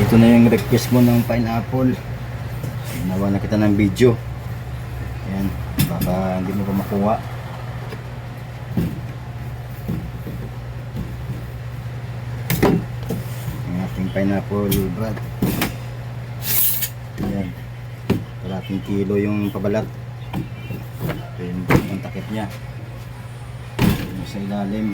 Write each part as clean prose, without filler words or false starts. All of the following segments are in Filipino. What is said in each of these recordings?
Ito na yung request mo ng pineapple. Ginawa na kita ng video. Ayan, baka hindi mo pa makuha. Ang ating pineapple, Brad. Ayan, kalating kilo yung pabalat. Ito yung takip niya. Yung sa ilalim.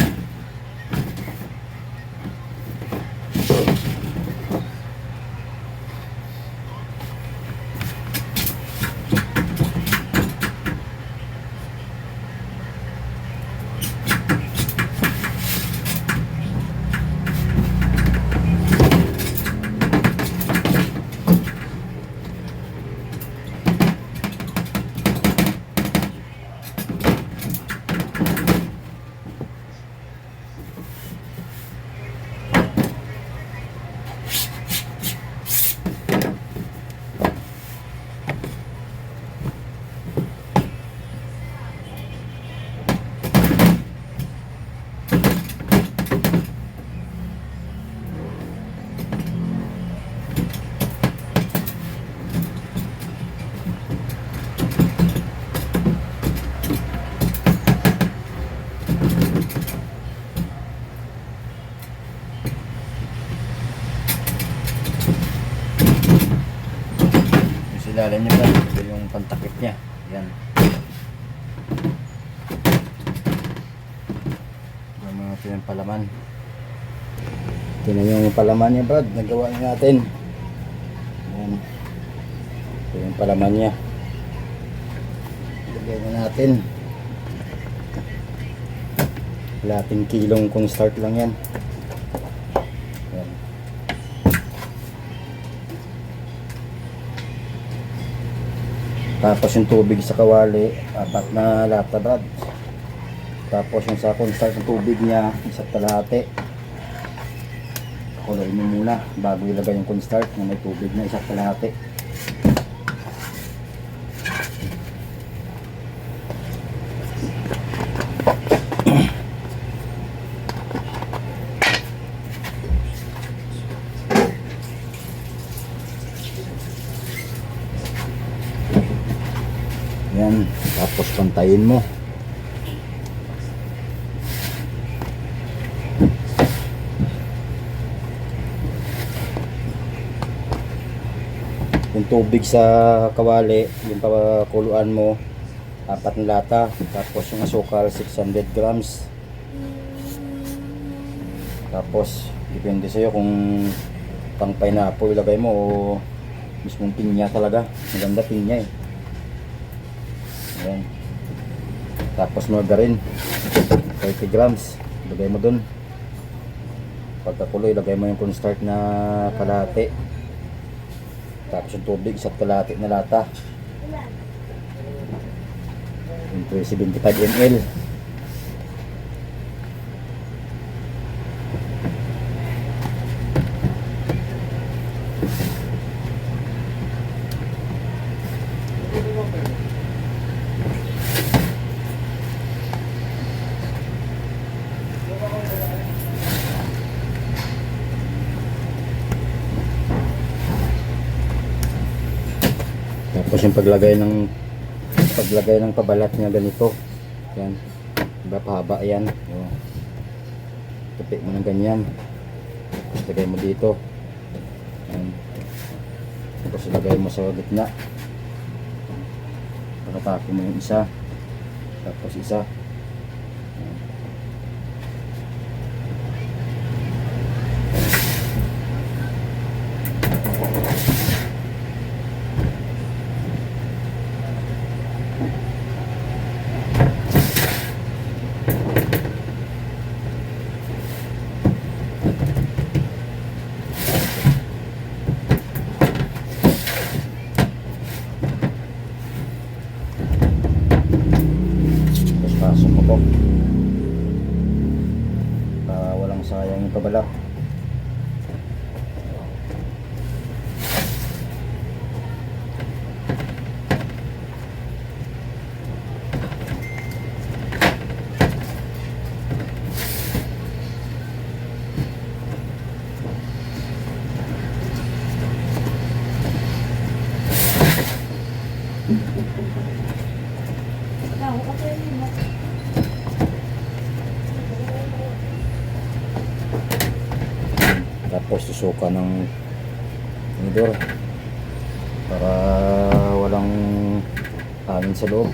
Ilalim niya ba? Ito yung pantakip niya. Yan. Yung mga pinampalaman. Ito na yung palaman niya, Brad. Nagawa natin. Yan. Ito yung palaman niya. Lagay na natin. Kalating kilong kung start lang yan. Yan. Tapos yung tubig sa kawali, 4 na lata, Brad. Tapos yung sa start ng tubig niya, 1 kalahati. Kuloy mo muna bago ilagay yung cornstarch na may tubig na 1 kalahati. Yan, tapos pantayin mo. Yung tubig sa kawali, yung pakuluan mo, 4 na lata. Tapos yung asukal, 600 grams. Tapos, depende sa'yo kung pang pineapple ilagay mo o mismong pinya talaga. Maganda pinya eh. Ayan. Tapos margarine 30 grams ilagay mo dun. Pagkakuloy ilagay mo yung cornstarch na kalahati. Tapos yung tubig 1 kalahati na lata. Ito 75 ml. Tapos yung paglagay ng pabalat niya ganito. Yan. Diba pahaba yan. O, tupi mo ng ganyan. Tapos lagay mo dito. Yan. Tapos lagay mo sa gitna. Pakatapin mo yung isa. Tapos isa. Yan. Tapos susuka ng inidor para walang hangin sa loob.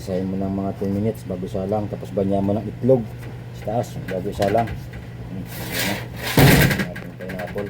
Isahin mo ng mga 10 minutes bago salang, tapos banyan mo ng itlog sa taas bago salang. Ayan na, ating pineapple.